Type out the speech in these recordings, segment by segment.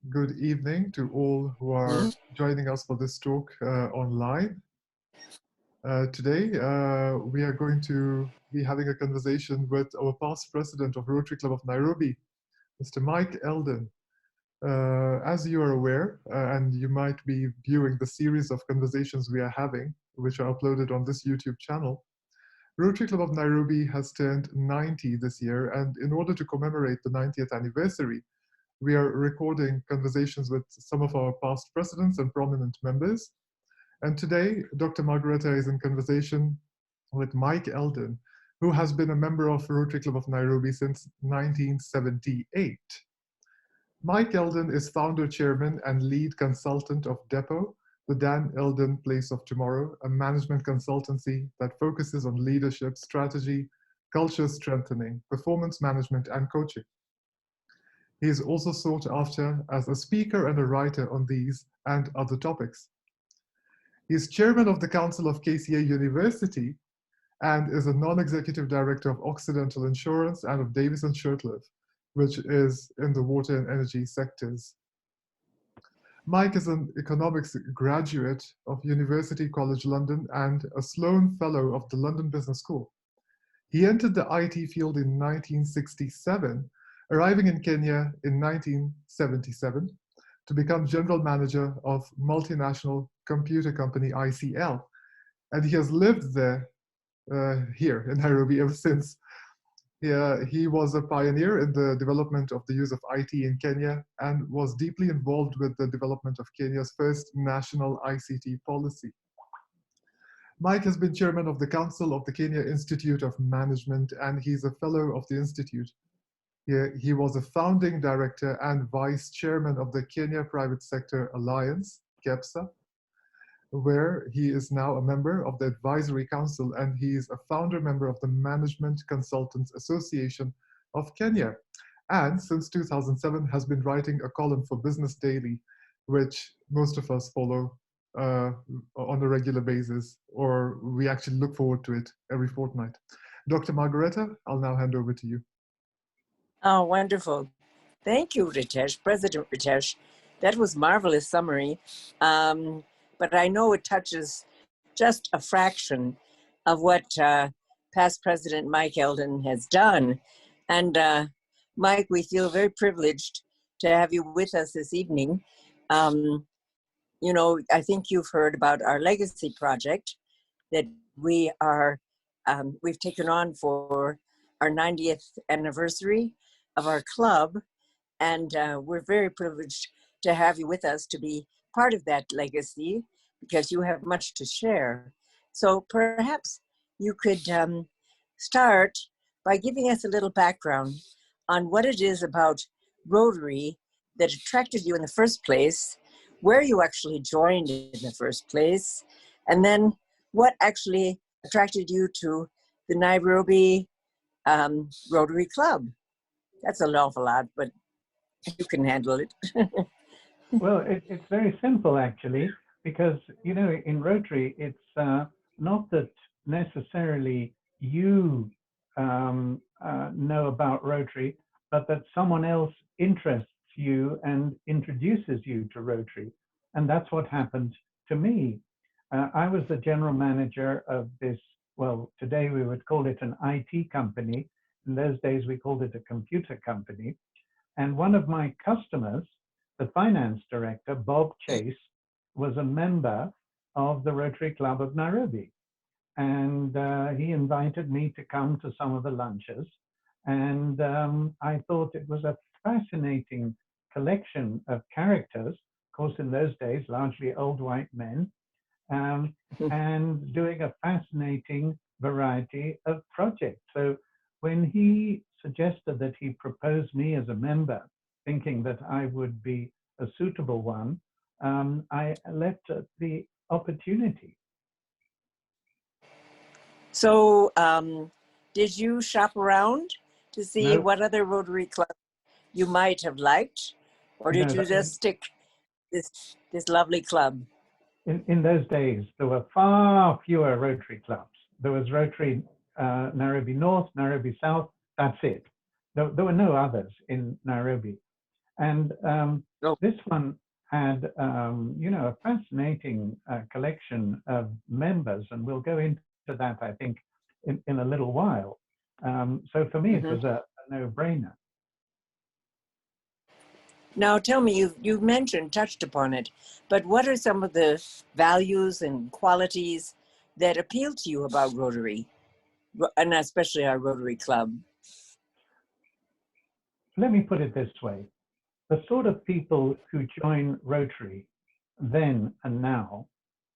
good evening to all who are joining us for this talk online. Today, we are going to be having a conversation with our past president of Rotary Club of Nairobi, Mr. Mike Eldon. As you are aware, and you might be viewing the series of conversations we are having, which are uploaded on this YouTube channel, Rotary Club of Nairobi has turned 90 this year, and in order to commemorate the 90th anniversary, we are recording conversations with some of our past presidents and prominent members. And today, Dr. Margareta is in conversation with Mike Eldon, who has been a member of Rotary Club of Nairobi since 1978. Mike Eldon is founder, chairman, and lead consultant of DEPO, the Dan Eldon Place of Tomorrow, a management consultancy that focuses on leadership, strategy, culture strengthening, performance management, and coaching. He is also sought after as a speaker and a writer on these and other topics. He is chairman of the Council of KCA University and is a non-executive director of Occidental Insurance and of Davis Shirliff, which is in the water and energy sectors. Mike is an economics graduate of University College London and a Sloan Fellow of the London Business School. He entered the IT field in 1967, arriving in Kenya in 1977 to become general manager of multinational computer company ICL. And he has lived there, here in Nairobi ever since. He was a pioneer in the development of the use of IT in Kenya and was deeply involved with the development of Kenya's first national ICT policy. Mike has been chairman of the Council of the Kenya Institute of Management, and he's a fellow of the Institute. He was a founding director and vice chairman of the Kenya Private Sector Alliance, KEPSA, where he is now a member of the Advisory Council, and he is a founder member of the Management Consultants Association of Kenya. And since 2007 has been writing a column for Business Daily, which most of us follow on a regular basis, or we actually look forward to it every fortnight. Dr. Margareta, I'll now hand over to you. Oh, wonderful. Thank you, Ritesh, President Ritesh. That was marvelous summary. But I know it touches just a fraction of what past President Mike Eldon has done. And Mike, we feel very privileged to have you with us this evening. You know, I think you've heard about our legacy project that we are, we've taken on for our 90th anniversary of our club. And we're very privileged to have you with us to be part of that legacy because you have much to share. So perhaps you could start by giving us a little background on what it is about Rotary that attracted you in the first place, where you actually joined in the first place, and then what actually attracted you to the Nairobi Rotary Club. That's an awful lot, but you can handle it. Well, it's very simple, actually, because, you know, in Rotary, it's not that necessarily you know about Rotary, but that someone else interests you and introduces you to Rotary. And that's what happened to me. I was the general manager of this, well, today we would call it an IT company. In those days, we called it a computer company. And one of my customers, the finance director, Bob Chase, was a member of the Rotary Club of Nairobi. And he invited me to come to some of the lunches. And I thought it was a fascinating collection of characters, of course, in those days, largely old white men, and doing a fascinating variety of projects. So when he suggested that he proposed me as a member, thinking that I would be a suitable one, I leapt at the opportunity. So did you shop around to see what other Rotary clubs you might have liked? Or did you just stick this lovely club? In those days, there were far fewer Rotary clubs. There was Rotary Nairobi North, Nairobi South, that's it. There were no others in Nairobi. And Oh. this one had, you know, a fascinating collection of members, and we'll go into that, I think, in a little while. So for me, it was a no-brainer. Now tell me, you've mentioned, touched upon it, but what are some of the values and qualities that appeal to you about Rotary, and especially our Rotary Club? Let me put it this way. The sort of people who join Rotary then and now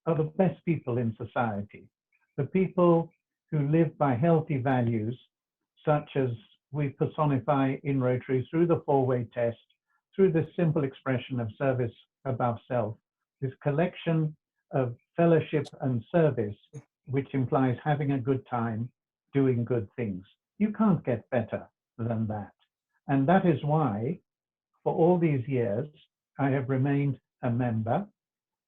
are the best people in society. The people who live by healthy values, such as we personify in Rotary through the four-way test, through this simple expression of service above self, this collection of fellowship and service, which implies having a good time, doing good things. You can't get better than that. And that is why, for all these years, I have remained a member.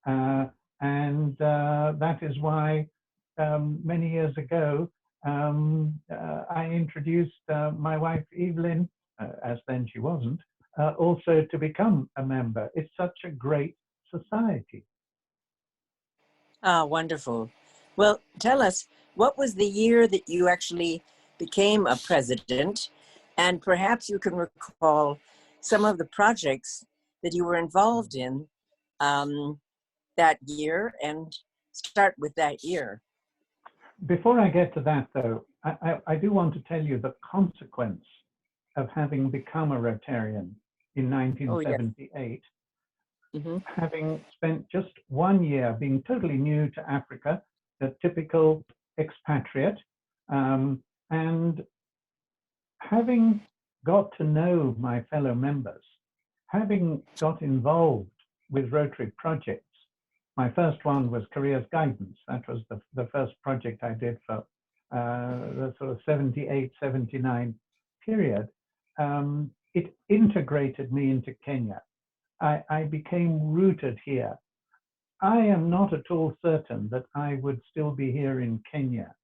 And that is why many years ago, I introduced my wife, Evelyn, as then she wasn't, also to become a member. It's such a great society. Ah, wonderful. Well, tell us, what was the year that you actually became a president? And perhaps you can recall some of the projects that you were involved in that year, and start with that year. Before I get to that, though, I do want to tell you the consequence of having become a Rotarian in 1978, having spent just 1 year being totally new to Africa, the typical expatriate, and having got to know my fellow members, having got involved with Rotary projects. My first one was Careers Guidance. That was the first project I did for the sort of 78, 79 period. It integrated me into Kenya. I became rooted here. I am not at all certain that I would still be here in Kenya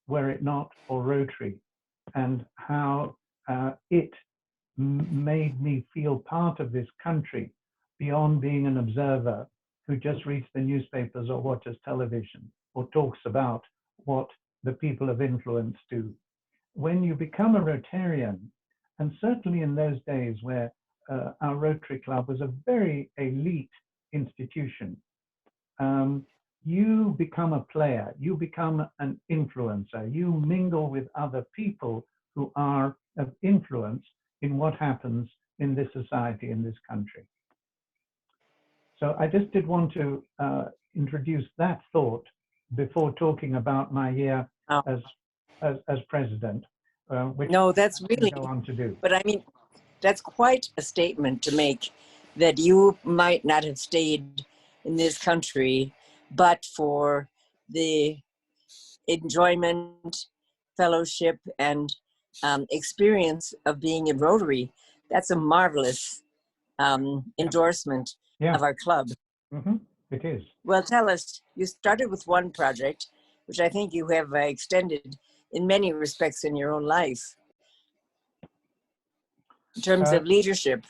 were it not for Rotary and how it made me feel part of this country beyond being an observer who just reads the newspapers or watches television or talks about what the people of influence do. When you become a Rotarian, and certainly in those days where our Rotary Club was a very elite institution, you become a player, you become an influencer, you mingle with other people who are of influence in what happens in this society, in this country. So I just did want to introduce that thought before talking about my year as president, which no, that's really, I go on to do. But I mean, that's quite a statement to make, that you might not have stayed in this country, but for the enjoyment, fellowship, and experience of being in Rotary. That's a marvelous endorsement of our club. It is. Well, tell us, you started with one project, which I think you have extended in many respects in your own life, in terms of leadership.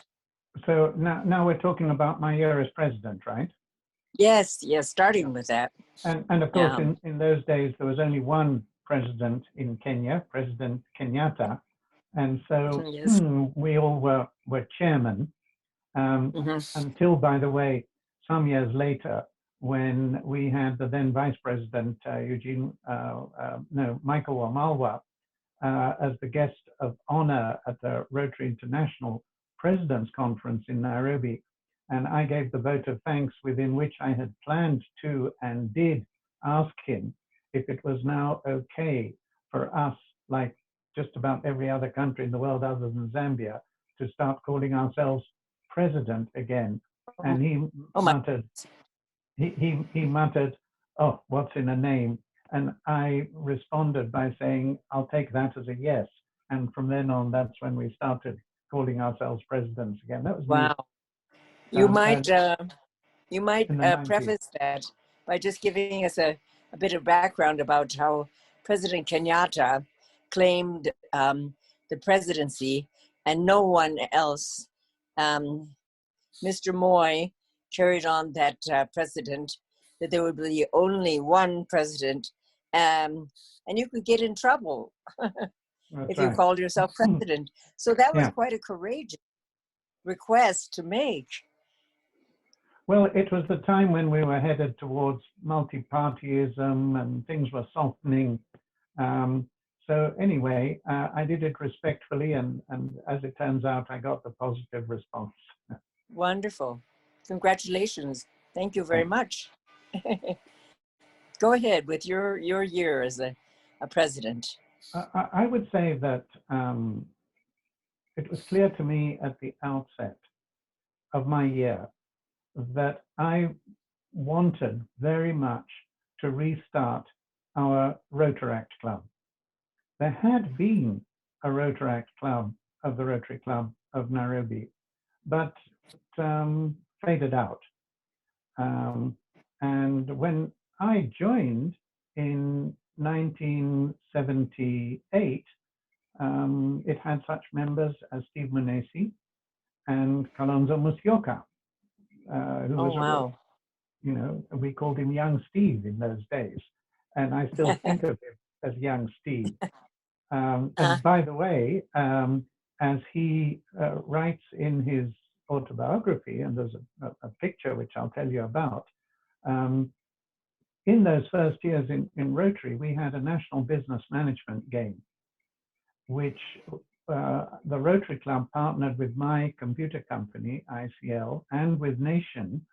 So now we're talking about my year as president, right? Yes, starting with that. And of course, in those days, there was only one president in Kenya, President Kenyatta. And so we all were chairmen until, by the way, some years later, when we had the then Vice President Michael Wamalwa as the guest of honor at the Rotary International President's Conference in Nairobi. And I gave the vote of thanks within which I had planned to and did ask him if it was now okay for us, like just about every other country in the world other than Zambia, to start calling ourselves president again. And he muttered, he muttered, "Oh, what's in a name?" And I responded by saying, "I'll take that as a yes." And from then on, that's when we started calling ourselves presidents again. That was wow. You might preface that by just giving us a bit of background about how President Kenyatta claimed the presidency, and no one else Mr. Moy carried on that precedent that there would be only one president, and you could get in trouble if you called yourself president. So that was quite a courageous request to make. Well, it was the time when we were headed towards multi-partyism and things were softening. So anyway, I did it respectfully, and as it turns out, I got the positive response. Wonderful. Congratulations. Thank you very much. Go ahead with your year as a president. I would say that it was clear to me at the outset of my year that I wanted very much to restart our Rotaract Club. There had been a Rotaract Club of the Rotary Club of Nairobi, but faded out. And when I joined in 1978, it had such members as Steve Munesi and Kalonzo Musyoka, who was, we called him Young Steve in those days. And I still think of him as Young Steve. And by the way, as he writes in his autobiography, and there's a picture which I'll tell you about, in those first years in Rotary, we had a national business management game, which the Rotary Club partnered with my computer company, ICL, and with Nation,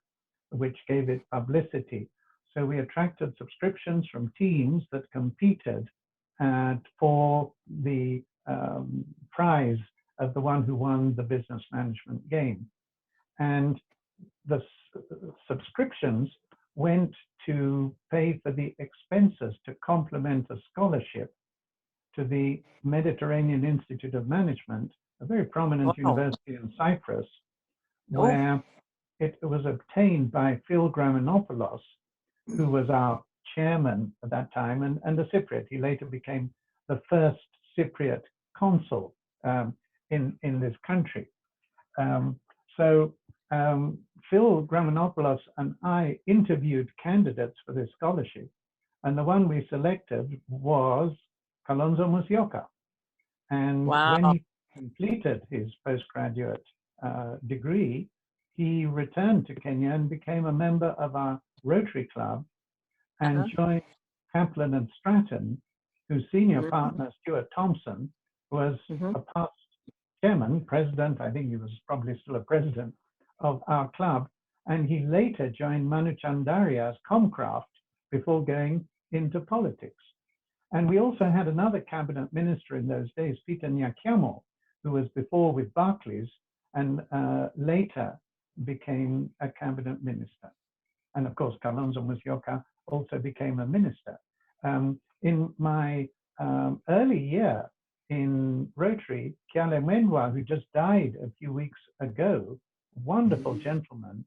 which gave it publicity. So we attracted subscriptions from teams that competed for the prize of the one who won the business management game. And the subscriptions went to pay for the expenses to complement a scholarship to the Mediterranean Institute of Management, a very prominent university in Cyprus, where it was obtained by Phil Gramanopoulos, who was our chairman at that time, and a Cypriot. He later became the first Cypriot consul in this country. So Phil Gramanopoulos and I interviewed candidates for this scholarship, and the one we selected was Kalonzo Musyoka. And when he completed his postgraduate degree, he returned to Kenya and became a member of our Rotary Club and joined Kaplan and Stratton, whose senior partner, Stuart Thompson, was a past chairman, president, I think he was probably still a president of our club, and he later joined Manu Chandaria as Comcraft before going into politics. And we also had another cabinet minister in those days, Peter Nyakyamo, who was before with Barclays and later became a cabinet minister. And of course, Kalonzo Musyoka also became a minister. In my early year in Rotary, Kiale Mwendwa, who just died a few weeks ago, wonderful gentleman,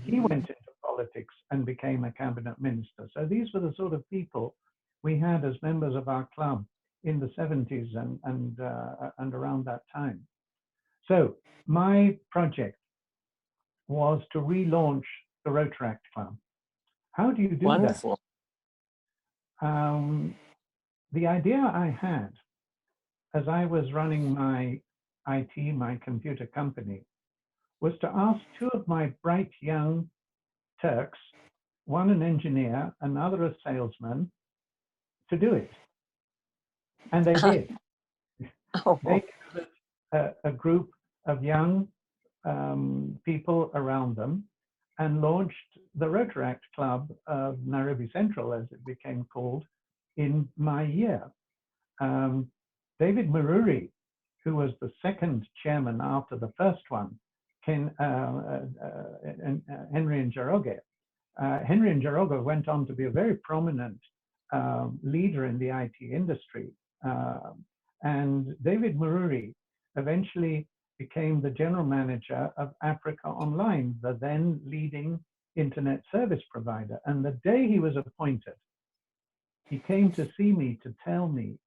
he went into politics and became a cabinet minister. So these were the sort of people we had as members of our club in the 70s and around that time. So my project was to relaunch the Rotaract Club. How do you do that? The idea I had as I was running my IT, my computer company, was to ask two of my bright young Turks, one an engineer, another a salesman, to do it. And they did. They gathered a group of young people around them and launched the Rotaract Club of Nairobi Central, as it became called, in my year. David Maruri, who was the second chairman after the first one, Henry Njoroge. Henry Njoroge went on to be a very prominent leader in the IT industry. And David Maruri eventually became the general manager of Africa Online, the then leading internet service provider. And the day he was appointed, he came to see me to tell me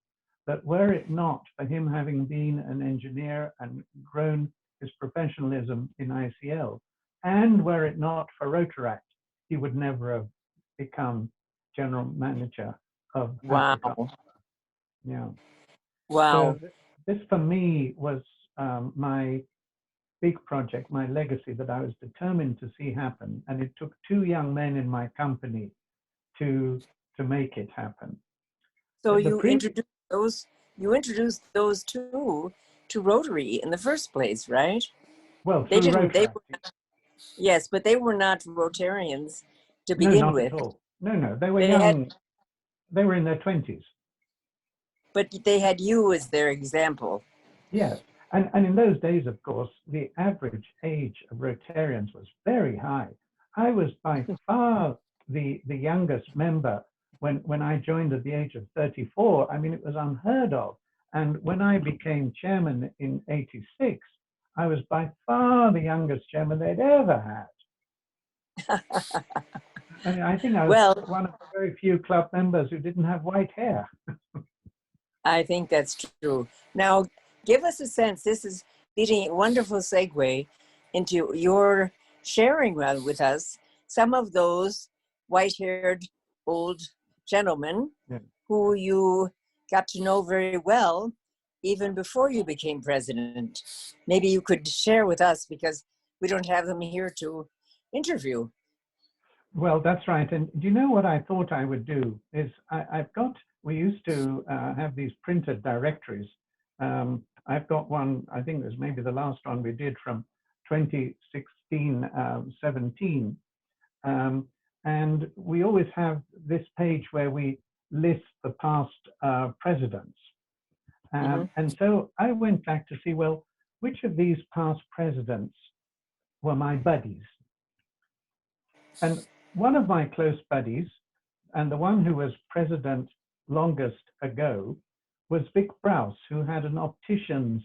that were it not for him having been an engineer and grown his professionalism in ICL. And were it not for Rotaract, he would never have become general manager of Wow. Africa. Yeah. Wow. So this for me was my big project, my legacy that I was determined to see happen. And it took two young men in my company to make it happen. So you introduced those two to Rotary in the first place, right? Well, They through didn't. Rotaract. Yes, but they were not Rotarians to No, begin not with. at all. No, they were They young. They were in their 20s. But they had you as their example. Yes. And in those days, of course, the average age of Rotarians was very high. I was by far the youngest member when I joined at the age of 34. I mean, it was unheard of. And when I became chairman in '86, I was by far the youngest chairman they'd ever had. And I think I was one of the very few club members who didn't have white hair. I think that's true. Now, give us a sense. This is leading a wonderful segue into your sharing with us some of those white-haired old gentlemen who you got to know very well even before you became president. Maybe you could share with us because we don't have them here to interview. Well, that's right. And do you know what I thought I would do is we used to have these printed directories. I've got one, I think it was maybe the last one we did from 2016, 17. And we always have this page where we list the past presidents. And so I went back to see, well, which of these past presidents were my buddies? And one of my close buddies, and the one who was president longest ago, was Vic Browse, who had an optician's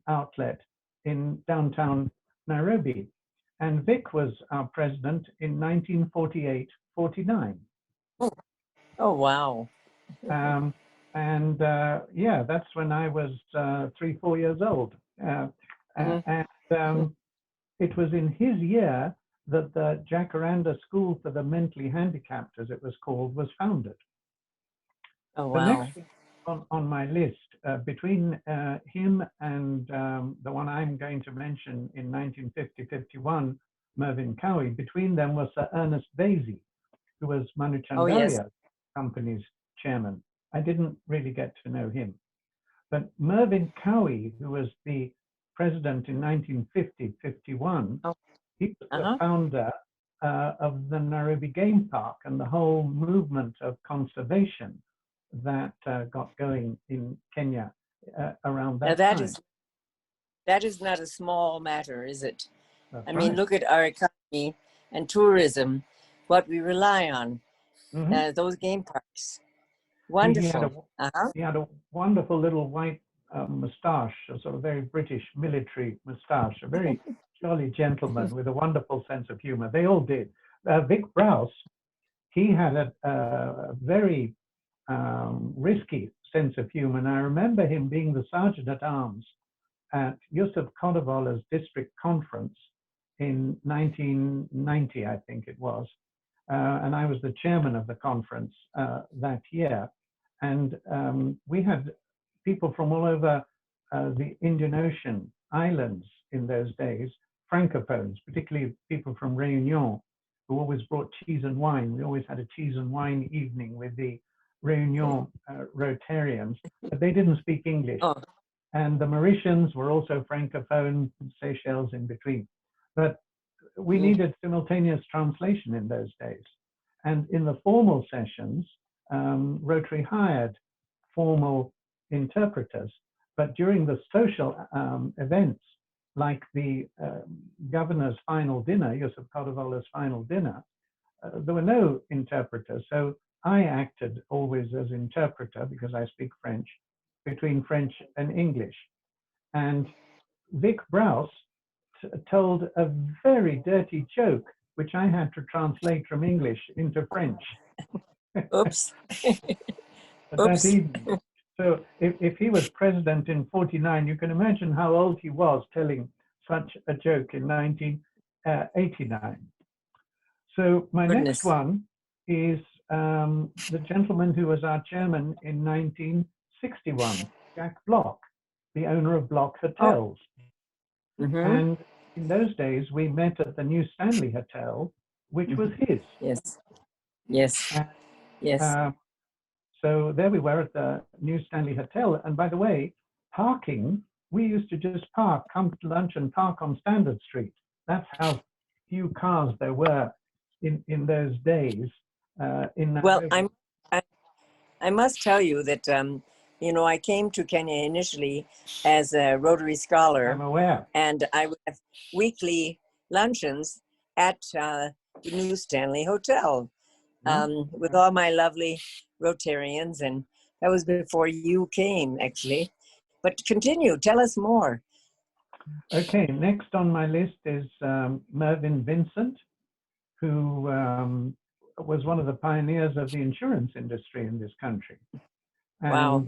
outlet in downtown Nairobi. And Vic was our president in 1948-49. Oh, wow. Yeah, that's when I was 3-4 years old. It was in his year that the Jacaranda School for the Mentally Handicapped, as it was called, was founded. Oh, wow. The next thing on my list, between him and the one I'm going to mention in 1950-51, Mervyn Cowie, between them was Sir Ernest Vasey, who was Manu Chandalia's company's chairman. I didn't really get to know him. But Mervyn Cowie, who was the president in 1950-51, he was the founder of the Nairobi Game Park and the whole movement of conservation that got going in Kenya around that time. That is not a small matter, is it? That's mean, look at our economy and tourism, what we rely on, those game parks. Wonderful. He had a wonderful little white moustache, a sort of very British military moustache, a very jolly gentleman with a wonderful sense of humor. They all did. Vic Browse, he had a very risky sense of humor. And I remember him being the Sergeant at Arms at Yusuf Kodavola's district conference in 1990, I think it was. And I was the chairman of the conference that year. And we had people from all over the Indian Ocean islands in those days, Francophones, particularly people from Réunion, who always brought cheese and wine. We always had a cheese and wine evening with the Réunion Rotarians, but they didn't speak English. And the Mauritians were also Francophone, Seychelles in between. But we needed simultaneous translation in those days. And in the formal sessions, Rotary hired formal interpreters. But during the social events, like the governor's final dinner, Yusuf Kodavola's final dinner, there were no interpreters. So I acted always as interpreter, because I speak French, between French and English. And Vic Browse told a very dirty joke, which I had to translate from English into French. Oops. That evening. So if he was president in 49, you can imagine how old he was telling such a joke in 1989. So my next one is the gentleman who was our chairman in 1961, Jack Block, the owner of Block Hotels. And in those days, we met at the New Stanley Hotel, which was his. Yes. Yes. And, yes. So there we were at the New Stanley Hotel. And by the way, parking, we used to just park, come to lunch and park on Standard Street. That's how few cars there were in those days. Well, I must tell you that, you know, I came to Kenya initially as a Rotary Scholar. I'm aware. And I would have weekly luncheons at the New Stanley Hotel with all my lovely Rotarians. And that was before you came, actually. But continue, tell us more. Okay, next on my list is Mervyn Vincent, who was one of the pioneers of the insurance industry in this country. And wow.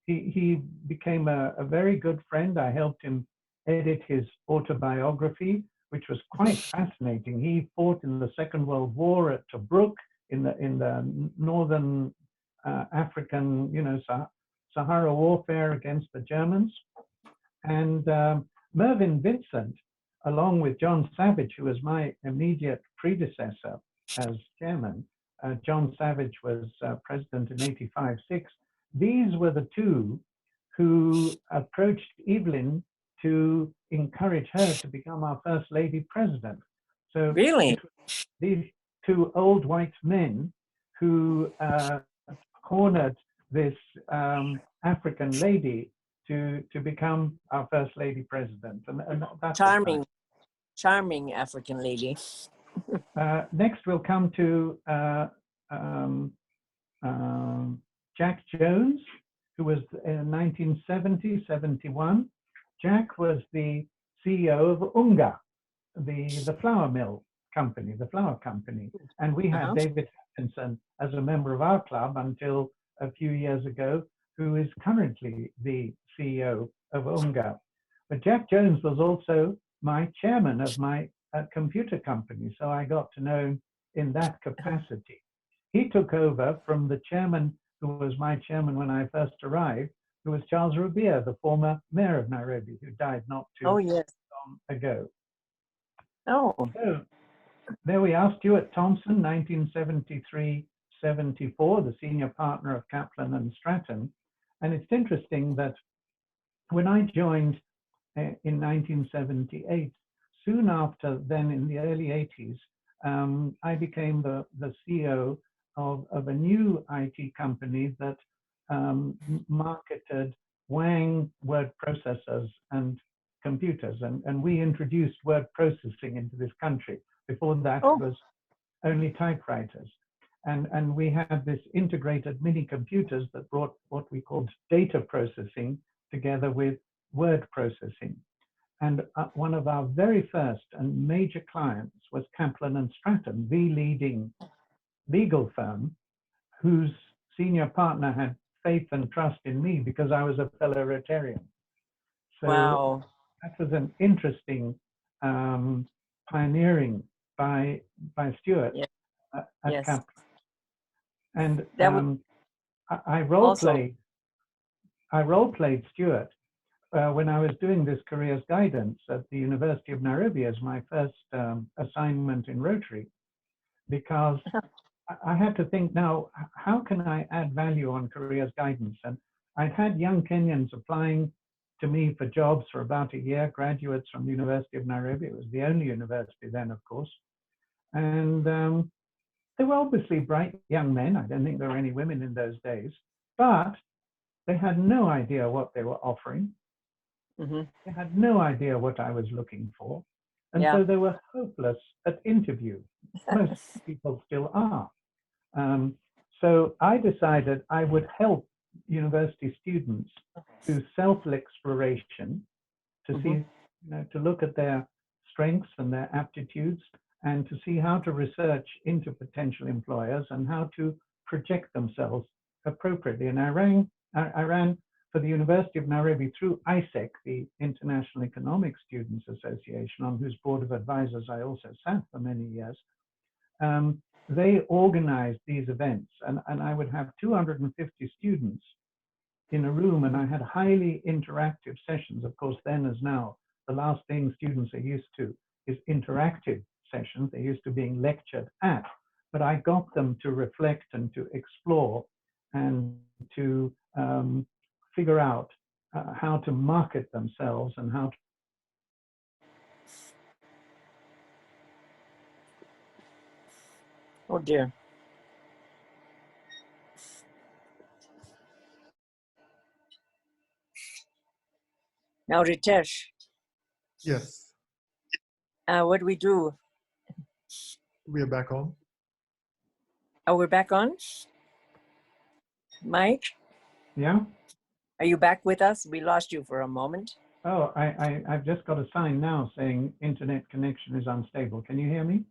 He became a very good friend. I helped him edit his autobiography, which was quite fascinating. He fought in the Second World War at Tobruk in the northern African, you know, Sahara warfare against the Germans. And Mervyn Vincent, along with John Savage, who was my immediate predecessor as chairman, John Savage was president in 85-6. These were the two who approached Evelyn to encourage her to become our first lady president. So really, these two old white men who cornered this African lady to become our first lady president. And that's charming African lady. Next, we'll come to Jack Jones, who was in 1970-71. Jack was the CEO of Unga, the flour mill company, the flour company. And we had David Atkinson as a member of our club until a few years ago, who is currently the CEO of Unga. But Jack Jones was also my chairman of my computer company, so I got to know him in that capacity. He took over from the chairman who was my chairman when I first arrived, who was Charles Rubia, the former mayor of Nairobi, who died not too long ago. Oh. So there we are, Stuart Thompson, 1973-74, the senior partner of Kaplan and Stratton. And it's interesting that when I joined in 1978, soon after then, in the early 80s, I became the CEO of a new IT company that marketed Wang word processors and computers. And we introduced word processing into this country. Before that, it was only typewriters. And we had this integrated mini computers that brought what we called data processing together with word processing. And one of our very first and major clients was Kaplan and Stratton, the leading legal firm whose senior partner had faith and trust in me because I was a fellow Rotarian. So that was an interesting pioneering by Stuart at Kaplan. And I role played Stuart when I was doing this careers guidance at the University of Nairobi as my first assignment in Rotary, because I had to think now, how can I add value on careers guidance? And I'd had young Kenyans applying to me for jobs for about a year, graduates from the University of Nairobi. It was the only university then, of course. And they were obviously bright young men. I don't think there were any women in those days, but they had no idea what they were offering. They had no idea what I was looking for. And so they were hopeless at interview. Most people still are. So I decided I would help university students do self-exploration to see, to look at their strengths and their aptitudes and to see how to research into potential employers and how to project themselves appropriately. And I rang I ran for the University of Nairobi through ISEC, the International Economic Students Association, on whose board of advisors I also sat for many years. They organized these events, and I would have 250 students in a room, and I had highly interactive sessions. Of course, then as now, the last thing students are used to is interactive sessions. They're used to being lectured at, but I got them to reflect and to explore and to figure out how to market themselves and how to. Oh dear. Now, Ritesh, Yes, what do we do? we are back on. Oh, we're back on? Mike? Yeah? Are you back with us? We lost you for a moment. Oh, I've just got a sign now saying internet connection is unstable. Can you hear me?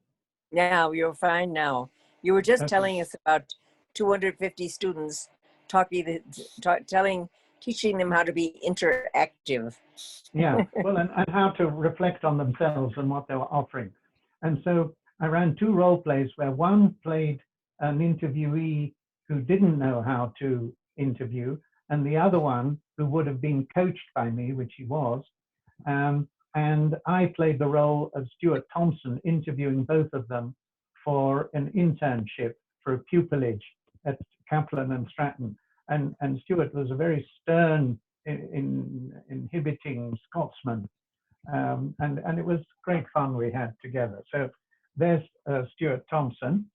Now, you're fine now. You were just Okay. telling us about 250 students teaching them how to be interactive. Yeah, well, and how to reflect on themselves and what they were offering. And so I ran 2 role plays where one played an interviewee who didn't know how to interview, and the other one who would have been coached by me, which he was. And I played the role of Stuart Thompson, interviewing both of them for an internship for a pupillage at Kaplan and Stratton. And Stuart was a very stern, inhibiting Scotsman. And it was great fun we had together. So there's Stuart Thompson.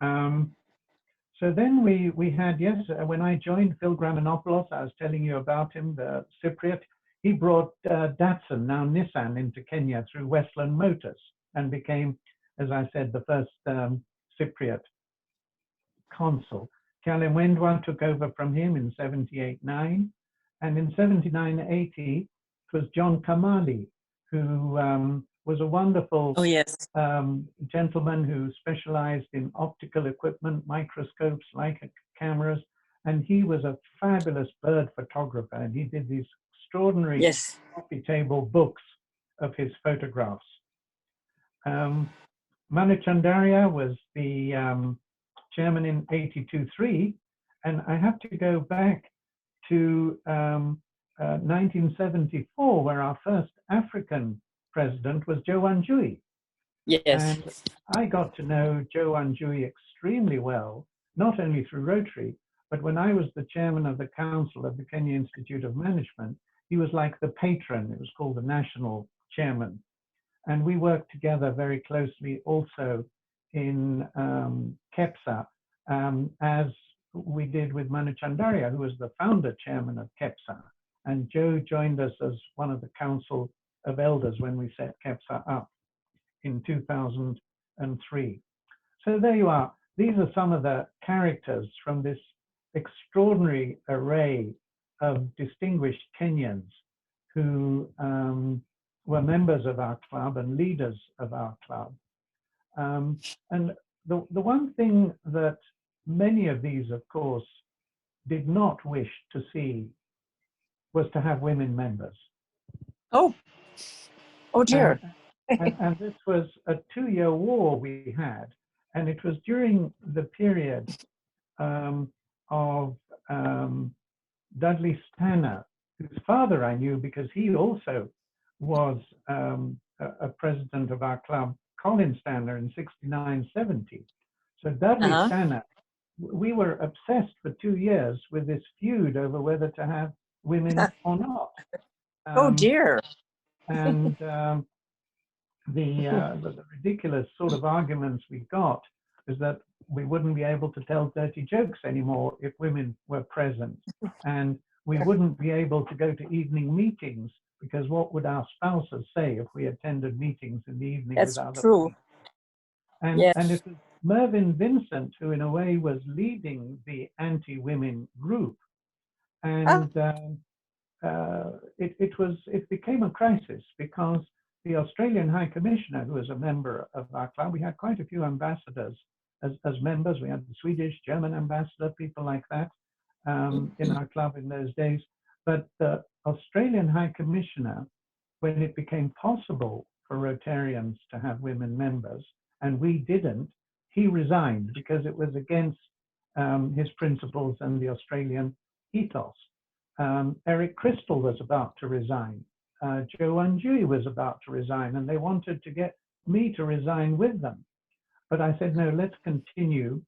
So then we had, yes, when I joined Phil Gramanopoulos, I was telling you about him, the Cypriot, he brought Datsun, now Nissan, into Kenya through Westland Motors and became, as I said, the first Cypriot consul. Kyalem took over from him in 78-9. And in 79-80, it was John Kamali, who was a wonderful gentleman who specialized in optical equipment, microscopes, Leica cameras, and he was a fabulous bird photographer, and he did these extraordinary coffee table books of his photographs. Manu Chandaria was the chairman in 82-3, and I have to go back to 1974, where our first African president was Joe Wanjui. Yes. And I got to know Joe Wanjui extremely well, not only through Rotary, but when I was the chairman of the Council of the Kenya Institute of Management, he was like the patron. It was called the national chairman. And we worked together very closely also in KEPSA, as we did with Manu Chandaria, who was the founder chairman of KEPSA. And Joe joined us as one of the Council of Elders when we set KEPSA up in 2003. So there you are. These are some of the characters from this extraordinary array of distinguished Kenyans who were members of our club and leaders of our club. And the one thing that many of these, of course, did not wish to see was to have women members. Oh dear. And this was a 2-year war we had, and it was during the period of Dudley Stanner, whose father I knew because he also was a president of our club, Colin Stanner, in 69-70. So Dudley Stanner, we were obsessed for 2 years with this feud over whether to have women or not. Oh dear. And the ridiculous sort of arguments we got is that we wouldn't be able to tell dirty jokes anymore if women were present. And we wouldn't be able to go to evening meetings because what would our spouses say if we attended meetings in the evening with other true. people? And it was Mervyn Vincent who in a way was leading the anti-women group. And it became a crisis because the Australian High Commissioner, who was a member of our club, we had quite a few ambassadors as members. We had the Swedish, German ambassador, people like that. in our club in those days. But the Australian High Commissioner, when it became possible for Rotarians to have women members, and we didn't, he resigned because it was against his principles and the Australian ethos. Eric Crystal was about to resign. Joe Unjui was about to resign, and they wanted to get me to resign with them. But I said, no, let's continue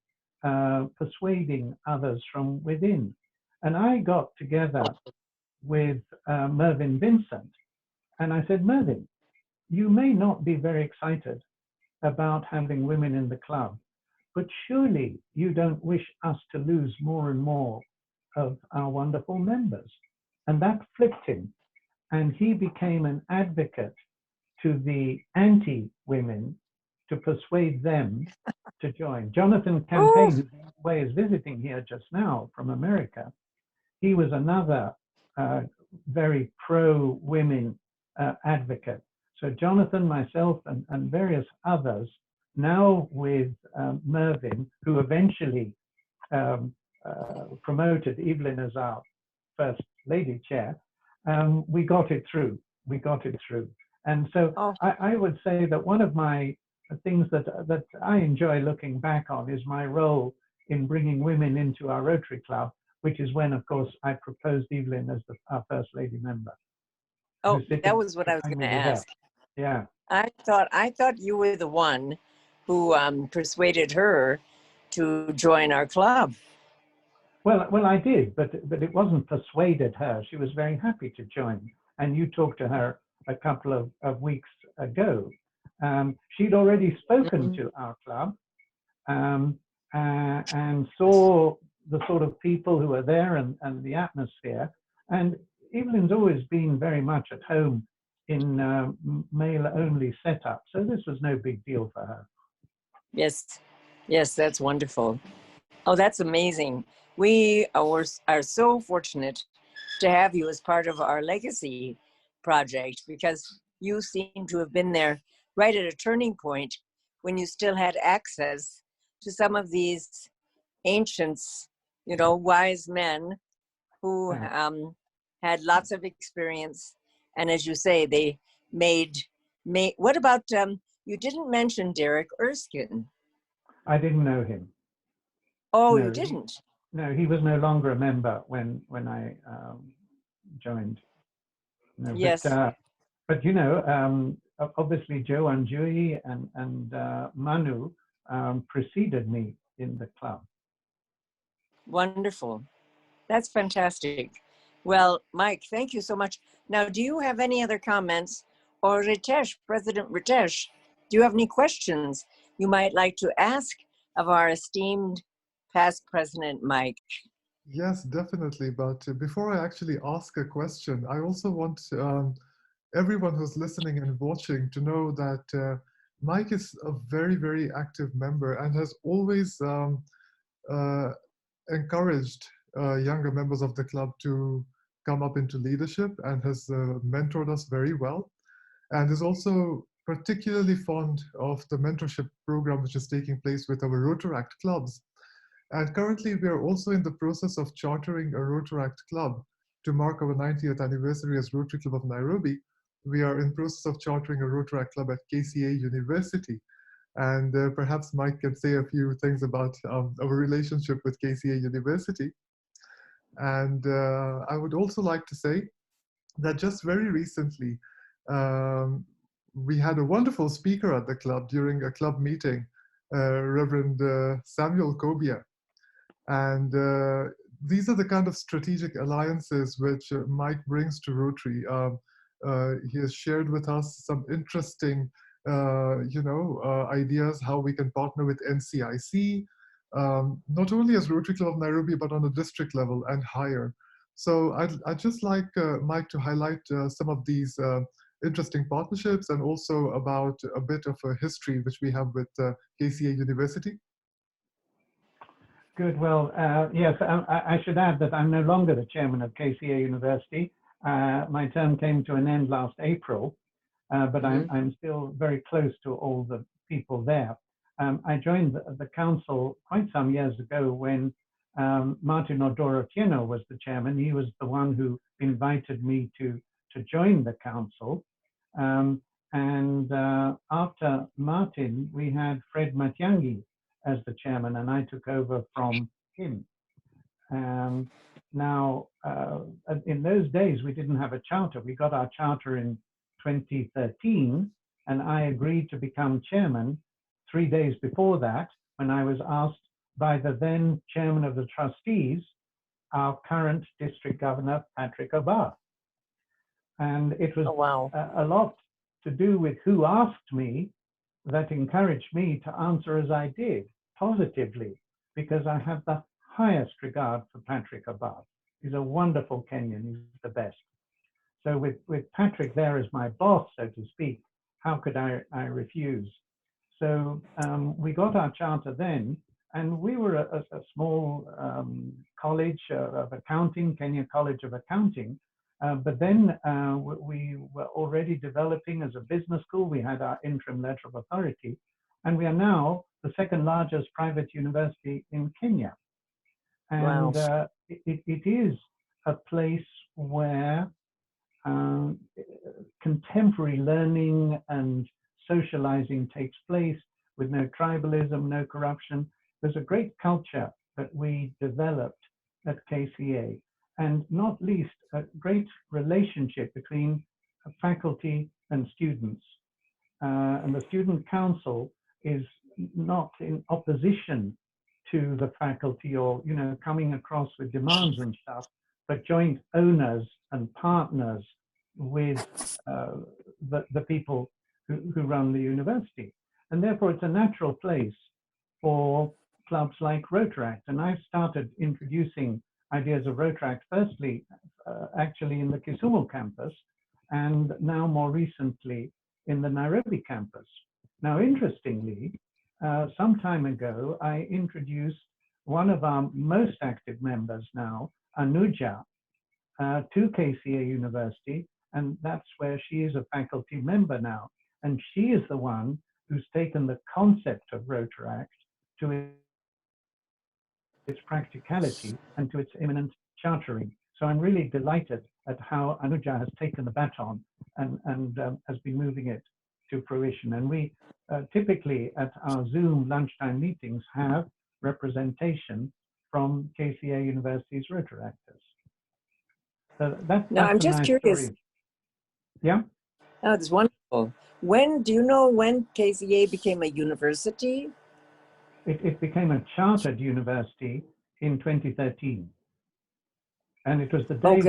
persuading others from within. And I got together with Mervyn Vincent, and I said, Mervyn, you may not be very excited about having women in the club, but surely you don't wish us to lose more and more of our wonderful members. And that flipped him, and he became an advocate to the anti-women to persuade them to join. Jonathan Campaign, who by the way is visiting here just now from America, he was another very pro-women advocate. So Jonathan, myself, and various others, now with Mervyn, who eventually promoted Evelyn as our first lady chair, we got it through. We got it through. And so I would say that one of my things that I enjoy looking back on is my role in bringing women into our Rotary Club, which is when, of course, I proposed Evelyn as our first lady member. Oh, that was what I was going to ask. Yeah. I thought you were the one who persuaded her to join our club. Well, I did, but it wasn't persuaded her. She was very happy to join. And you talked to her a couple of weeks ago. She'd already spoken to our club and saw the sort of people who are there and the atmosphere. And Evelyn's always been very much at home in male-only setup, so this was no big deal for her. Yes, that's wonderful. Oh, that's amazing. We are so fortunate to have you as part of our legacy project, because you seem to have been there right at a turning point when you still had access to some of these ancients, wise men who had lots of experience. And as you say, they made what about, you didn't mention Derek Erskine. I didn't know him. Oh, no, you didn't? No, he was no longer a member when I joined. No, yes. But obviously Joe Unjui and Manu preceded me in the club. Wonderful. That's fantastic. Well, Mike, thank you so much. Now, do you have any other comments? Or Ritesh, President Ritesh, do you have any questions you might like to ask of our esteemed past President Mike? Yes, definitely. But before I actually ask a question, I also want everyone who's listening and watching to know that Mike is a very, very active member and has always encouraged younger members of the club to come up into leadership, and has mentored us very well, and is also particularly fond of the mentorship program which is taking place with our Rotaract clubs. And currently we are also in the process of chartering a Rotaract club to mark our 90th anniversary as Rotary Club of Nairobi. We are in process of chartering a Rotaract club at KCA University. And perhaps Mike can say a few things about our relationship with KCA University. And I would also like to say that just very recently, we had a wonderful speaker at the club during a club meeting, Reverend Samuel Kobia. And these are the kind of strategic alliances which Mike brings to Rotary. He has shared with us some interesting ideas how we can partner with NCIC, not only as Rotary Club of Nairobi, but on a district level and higher. So I'd just like Mike to highlight some of these interesting partnerships, and also about a bit of a history which we have with KCA University. Good. Well, yes, I should add that I'm no longer the chairman of KCA University. My term came to an end last April, but I'm still very close to all the people there. I joined the council quite some years ago when Martin Odoro-Tieno was the chairman. He was the one who invited me to join the council. After Martin, we had Fred Matiangi as the chairman, and I took over from him. Now, in those days, we didn't have a charter. We got our charter in 2013, and I agreed to become chairman 3 days before that, when I was asked by the then chairman of the trustees, our current district governor, Patrick Obar. And it was a lot to do with who asked me that encouraged me to answer as I did, positively, because I have the highest regard for Patrick Obar. He's a wonderful Kenyan, he's the best. So with Patrick there as my boss, so to speak, how could I refuse? So we got our charter then, and we were a small college of accounting, Kenya College of Accounting, but then we were already developing as a business school. We had our interim letter of authority, and we are now the second largest private university in Kenya. And it is a place where contemporary learning and socializing takes place with no tribalism, no corruption. There's a great culture that we developed at KCA, and not least a great relationship between faculty and students. And the student council is not in opposition to the faculty or, you know, coming across with demands and stuff, but joint owners and partners with the people who run the university. And therefore it's a natural place for clubs like Rotaract. And I started introducing ideas of Rotaract firstly, actually in the Kisumu campus, and now more recently in the Nairobi campus. Now, interestingly, some time ago, I introduced one of our most active members now, Anuja, to KCA University, and that's where she is a faculty member now. And she is the one who's taken the concept of Rotaract to its practicality and to its imminent chartering. So I'm really delighted at how Anuja has taken the baton and has been moving it to fruition. And we typically at our Zoom lunchtime meetings have representation from KCA University's Rotaractors. So that's I'm just nice curious. story. Yeah? Oh, that's wonderful. Do you know when KCA became a university? It became a chartered university in 2013. And it was the day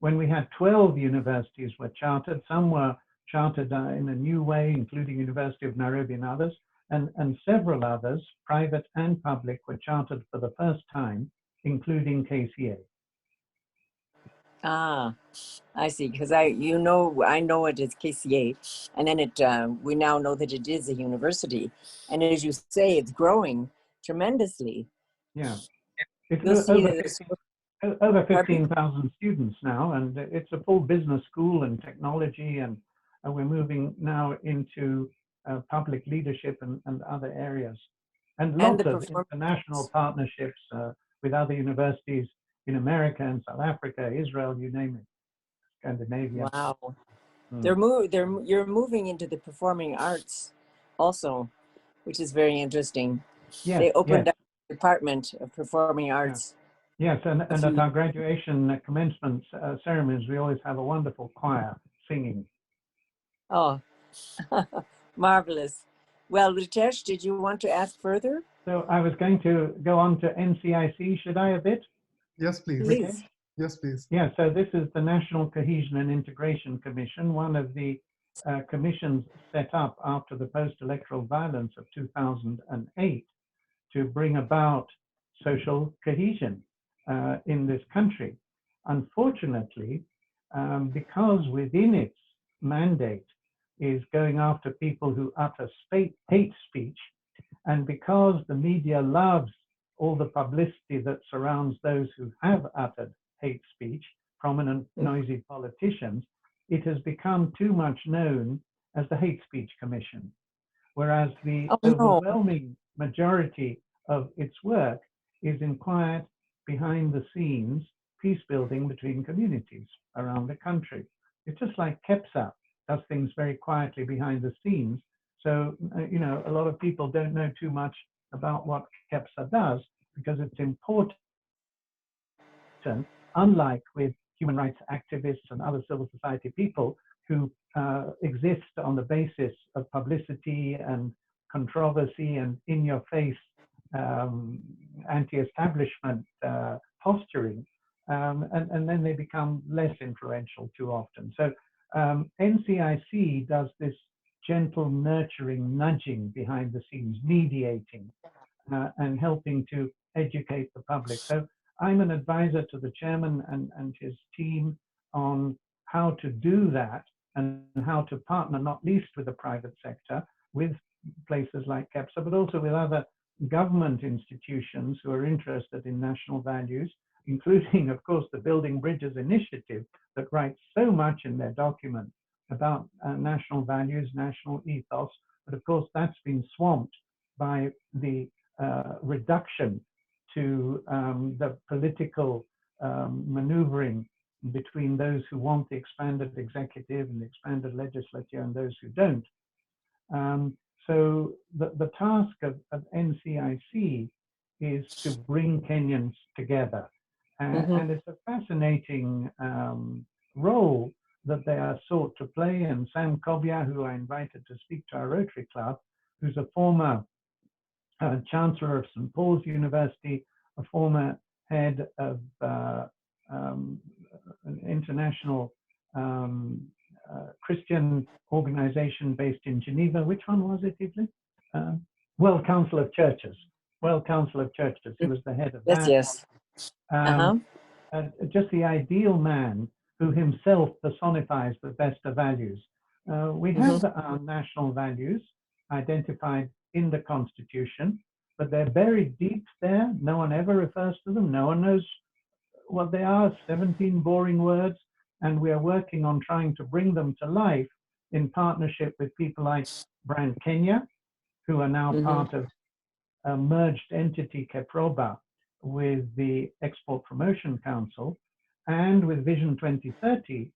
when we had 12 universities were chartered. Some were chartered in a new way, including University of Nairobi and others, and several others, private and public, were chartered for the first time, including KCA. Ah, I see. Because I know it is KCA, and then we now know that it is a university, and as you say, it's growing tremendously. Yeah, You'll see over 15,000 students now, and it's a full business school and technology, and we're moving now into public leadership and other areas, and lots of international partnerships with other universities in America and South Africa, Israel, you name it, Scandinavia. Wow. You're moving into the performing arts also, which is very interesting. Yes, they opened up a department of performing arts. Yes, and at our graduation commencement ceremonies, we always have a wonderful choir singing. Oh, marvelous. Well, Ritesh, did you want to ask further? So I was going to go on to NCIC. Should I a bit? Yes, please. Please. Yes, please. Yeah, so this is the National Cohesion and Integration Commission, one of the commissions set up after the post-electoral violence of 2008 to bring about social cohesion in this country. Unfortunately, because within its mandate is going after people who utter hate speech, and because the media loves all the publicity that surrounds those who have uttered hate speech, prominent, noisy politicians, it has become too much known as the Hate Speech Commission. Whereas the overwhelming majority of its work is in quiet, behind the scenes, peace building between communities around the country. It's just like KEPSA does things very quietly behind the scenes. So, you know, a lot of people don't know too much about what KEPSA does because it's important, unlike with human rights activists and other civil society people who exist on the basis of publicity and controversy and in-your-face anti-establishment posturing, and then they become less influential too often. So NCIC does this gentle nurturing nudging behind the scenes, mediating and helping to educate the public. So I'm an advisor to the chairman and his team on how to do that and how to partner, not least with the private sector, with places like KEPSA, but also with other government institutions who are interested in national values, including, of course, the Building Bridges Initiative that writes so much in their document about national values, national ethos. But of course, that's been swamped by the reduction to the political maneuvering between those who want the expanded executive and the expanded legislature and those who don't. So the task of NCIC is to bring Kenyans together. And it's a fascinating role that they are sought to play. And Sam Kobia, who I invited to speak to our Rotary Club, who's a former Chancellor of St. Paul's University, a former head of an international Christian organization based in Geneva. Which one was it, Evelyn? World Council of Churches. World Council of Churches. He was the head of that. Yes. Just the ideal man who himself personifies the best of values. We have our national values identified in the Constitution, but they're buried deep there. No one ever refers to them. No one knows what they are, 17 boring words. And we are working on trying to bring them to life in partnership with people like Brand Kenya, who are now part of a merged entity, KEPROBA, with the Export Promotion Council, and with Vision 2030,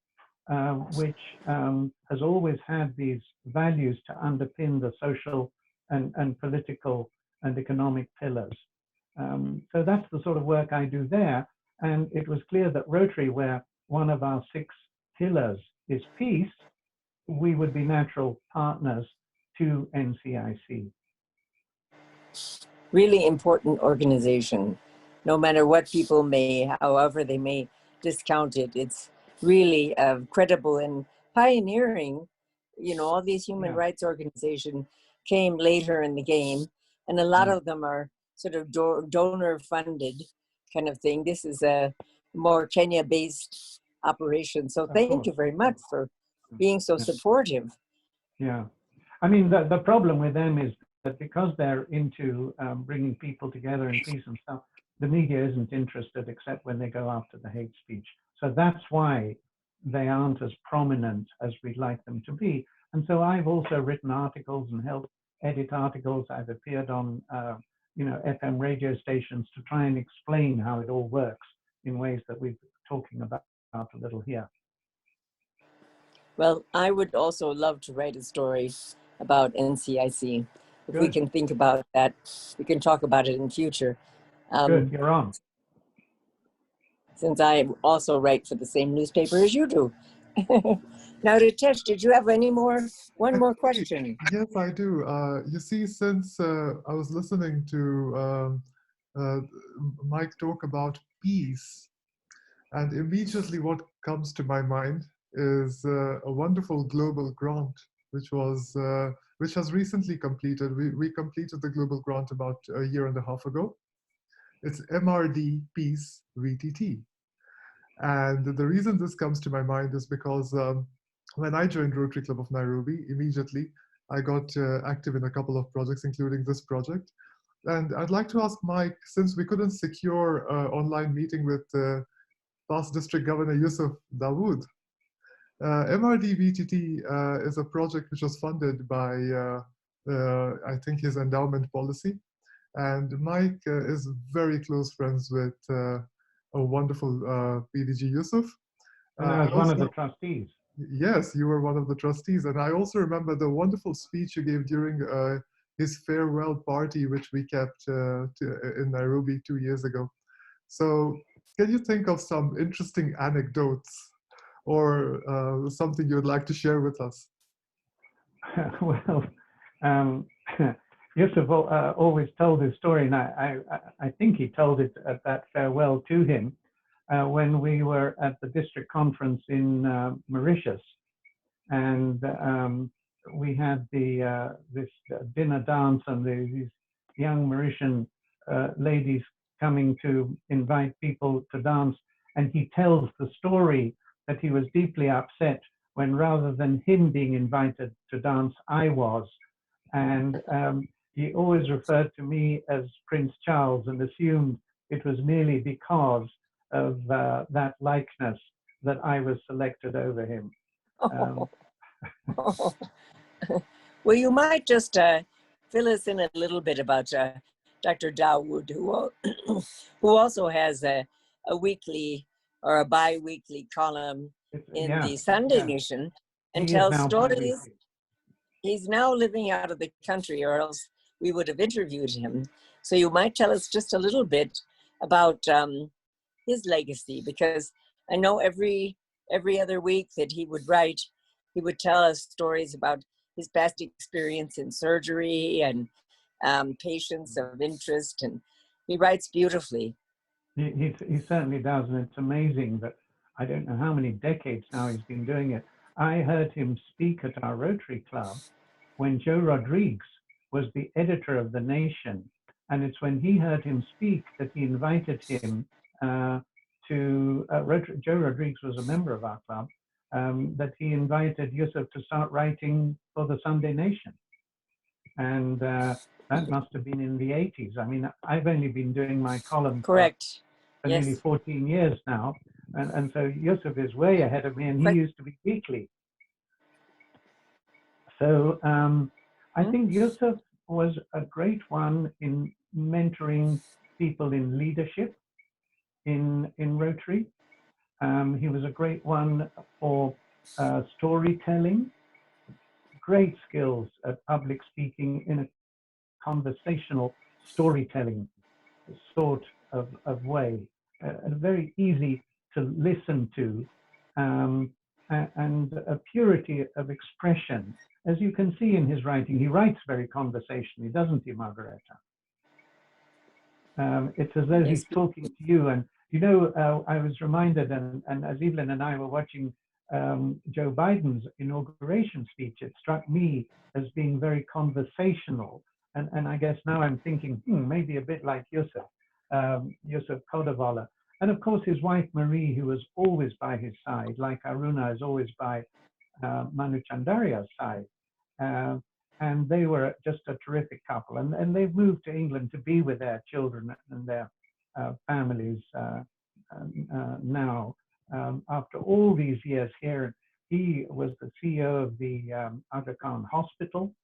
which has always had these values to underpin the social and political and economic pillars. So that's the sort of work I do there. And it was clear that Rotary, where one of our 6 pillars is peace, we would be natural partners to NCIC. Really important organization. No matter what people may, however they may discount it, it's really credible and pioneering. You know, all these human rights organizations came later in the game, and a lot of them are sort of donor funded kind of thing. This is a more Kenya-based operation. So thank you very much for being so supportive. Yeah. I mean, the problem with them is that because they're into bringing people together in peace and stuff, the media isn't interested except when they go after the hate speech. So that's why they aren't as prominent as we'd like them to be. And so I've also written articles and helped edit articles. I've appeared on FM radio stations to try and explain how it all works in ways that we're talking about a little here. Well, I would also love to write a story about NCIC. If we can think about that, we can talk about it in future. Good, you're on. Since I also write for the same newspaper as you do. Now, Ritesh, did you have one more question? Yes, I do. You see, since I was listening to Mike talk about peace, and immediately what comes to my mind is a wonderful global grant, which has recently completed. We completed the global grant about a year and a half ago. It's MRD Peace VTT. And the reason this comes to my mind is because when I joined Rotary Club of Nairobi, immediately I got active in a couple of projects, including this project. And I'd like to ask Mike, since we couldn't secure an online meeting with past District Governor Yusuf Dawood, MRD VTT is a project which was funded by, I think, his endowment policy. And Mike is very close friends with a wonderful PDG Yusuf. And I was one of the trustees. Yes, you were one of the trustees. And I also remember the wonderful speech you gave during his farewell party, which we kept in Nairobi 2 years ago. So can you think of some interesting anecdotes or something you'd like to share with us? Well, Yusuf always told his story, and I think he told it at that farewell to him when we were at the district conference in Mauritius, and we had this dinner dance, and these young Mauritian ladies coming to invite people to dance, and he tells the story that he was deeply upset when rather than him being invited to dance, I was. And he always referred to me as Prince Charles and assumed it was merely because of that likeness that I was selected over him. Well, you might just fill us in a little bit about Dr. Dawood, who also has a weekly or a bi-weekly column in the Sunday Nation and tells stories. He's now living out of the country, or else we would have interviewed him. So you might tell us just a little bit about his legacy, because I know every other week that he would write, he would tell us stories about his past experience in surgery and patients of interest, and he writes beautifully. He certainly does, and it's amazing that I don't know how many decades now he's been doing it. I heard him speak at our Rotary Club when Joe Rodriguez was the editor of The Nation, and it's when he heard him speak that he invited him to Joe Rodriguez was a member of our club, that he invited Yusuf to start writing for the Sunday Nation. And that must have been in the 80s. I mean, I've only been doing my column for nearly 14 years now. And so Yusuf is way ahead of me, and he used to be weekly. So I think Yusuf was a great one in mentoring people in leadership in Rotary. He was a great one for storytelling, great skills at public speaking in a conversational storytelling sort of way, very easy to listen to, and a purity of expression. As you can see in his writing, he writes very conversationally, doesn't he, Margareta? It's as though he's talking to you. And you know, I was reminded, and as Evelyn and I were watching Joe Biden's inauguration speech, it struck me as being very conversational. And I guess now I'm thinking, maybe a bit like Yusuf Kodavala. And of course, his wife, Marie, who was always by his side, like Aruna is always by Manu Chandarya's side. And they were just a terrific couple. And they've moved to England to be with their children and their families now. After all these years here, he was the CEO of the Aga Khan Hospital.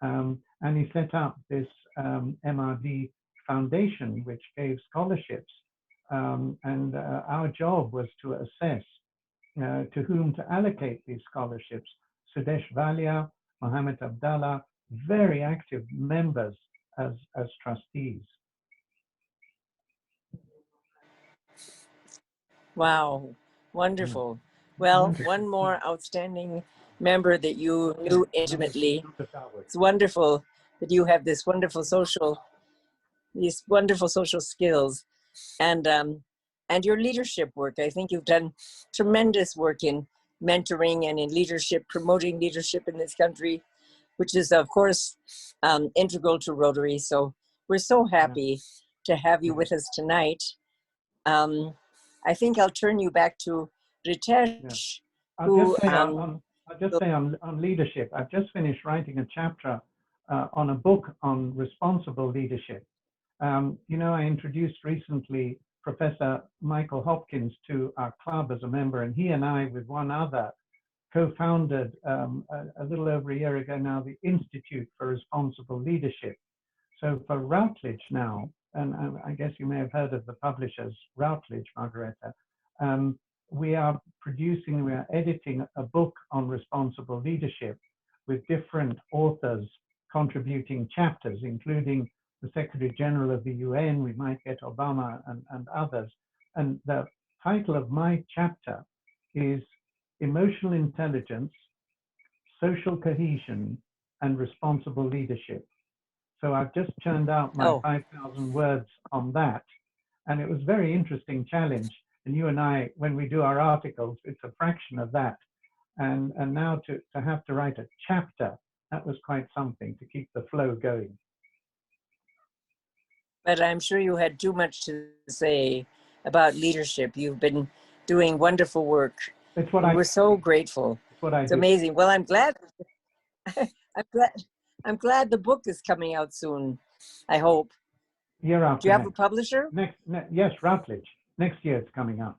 And he set up this MRD Foundation, which gave scholarships. And our job was to assess to whom to allocate these scholarships. Sudesh Valia, Mohammed Abdallah, very active members as trustees. Wow, wonderful. Well, one more outstanding member that you knew intimately. It's wonderful that you have these wonderful social skills, and your leadership work. I think you've done tremendous work in mentoring and in leadership, promoting leadership in this country, which is of course integral to Rotary. So we're so happy to have you with us tonight. I think I'll turn you back to Ritesh. I'll just say on leadership, I've just finished writing a chapter on a book on responsible leadership. You know, I introduced recently Professor Michael Hopkins to our club as a member, and he and I, with one other, co-founded a little over a year ago now, the Institute for Responsible Leadership. So for Routledge now, and I guess you may have heard of the publishers, Routledge, Margareta, we are editing a book on responsible leadership with different authors contributing chapters, including the Secretary General of the UN, we might get Obama and others. And the title of my chapter is Emotional Intelligence, Social Cohesion, and Responsible Leadership. So I've just churned out my 5,000 words on that. And it was a very interesting challenge. And you and I, when we do our articles, it's a fraction of that. And now to have to write a chapter, that was quite something to keep the flow going. But I'm sure you had too much to say about leadership. You've been doing wonderful work. It's what we're so grateful. It's amazing. Well, I'm glad. I'm glad the book is coming out soon. I hope. Year after. Do you have a publisher? Yes, Routledge. Next year it's coming out.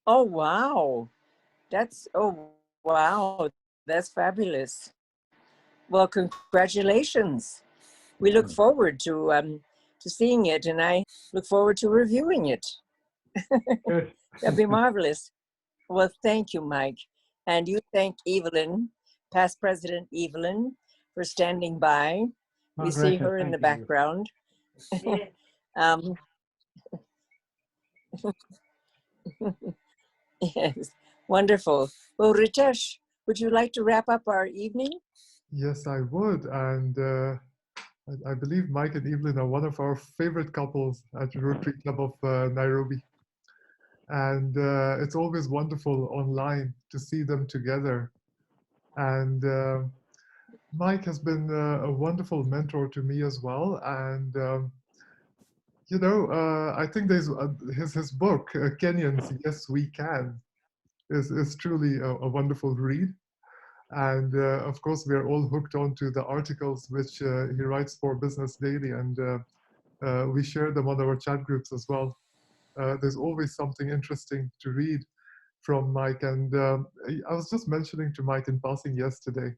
Oh wow, that's fabulous. Well, congratulations. We look forward to seeing it, and I look forward to reviewing it. Good. That'd be marvelous. Well, thank you, Mike. And you thank Evelyn, Past President Evelyn, for standing by. We see her in the background. Yes, wonderful. Well, Ritesh, would you like to wrap up our evening? Yes, I would. And I believe Mike and Evelyn are one of our favorite couples at Rotary Club of Nairobi. And it's always wonderful online to see them together. And Mike has been a wonderful mentor to me as well. And, you know, I think there's his book, Kenyans, Yes We Can, is truly a wonderful read. And of course, we are all hooked on to the articles which he writes for Business Daily, and we share them on our chat groups as well. There's always something interesting to read from Mike. And I was just mentioning to Mike in passing yesterday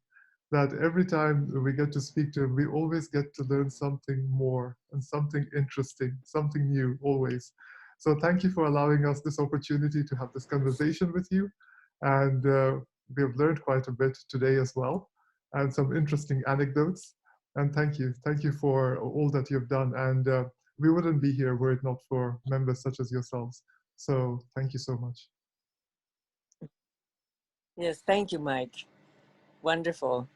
that every time we get to speak to him, we always get to learn something more and something interesting, something new, always. So thank you for allowing us this opportunity to have this conversation with you. And we have learned quite a bit today as well, and some interesting anecdotes. And thank you for all that you've done. And we wouldn't be here were it not for members such as yourselves. So thank you so much. Yes, thank you, Mike. Wonderful.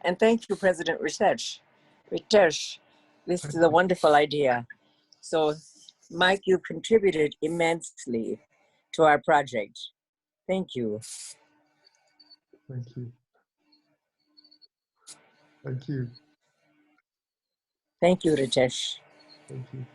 And thank you, President Ritesh. Ritesh, this is a wonderful idea. So, Mike, you contributed immensely to our project. Thank you. Thank you. Thank you. Thank you, Ritesh. Thank you.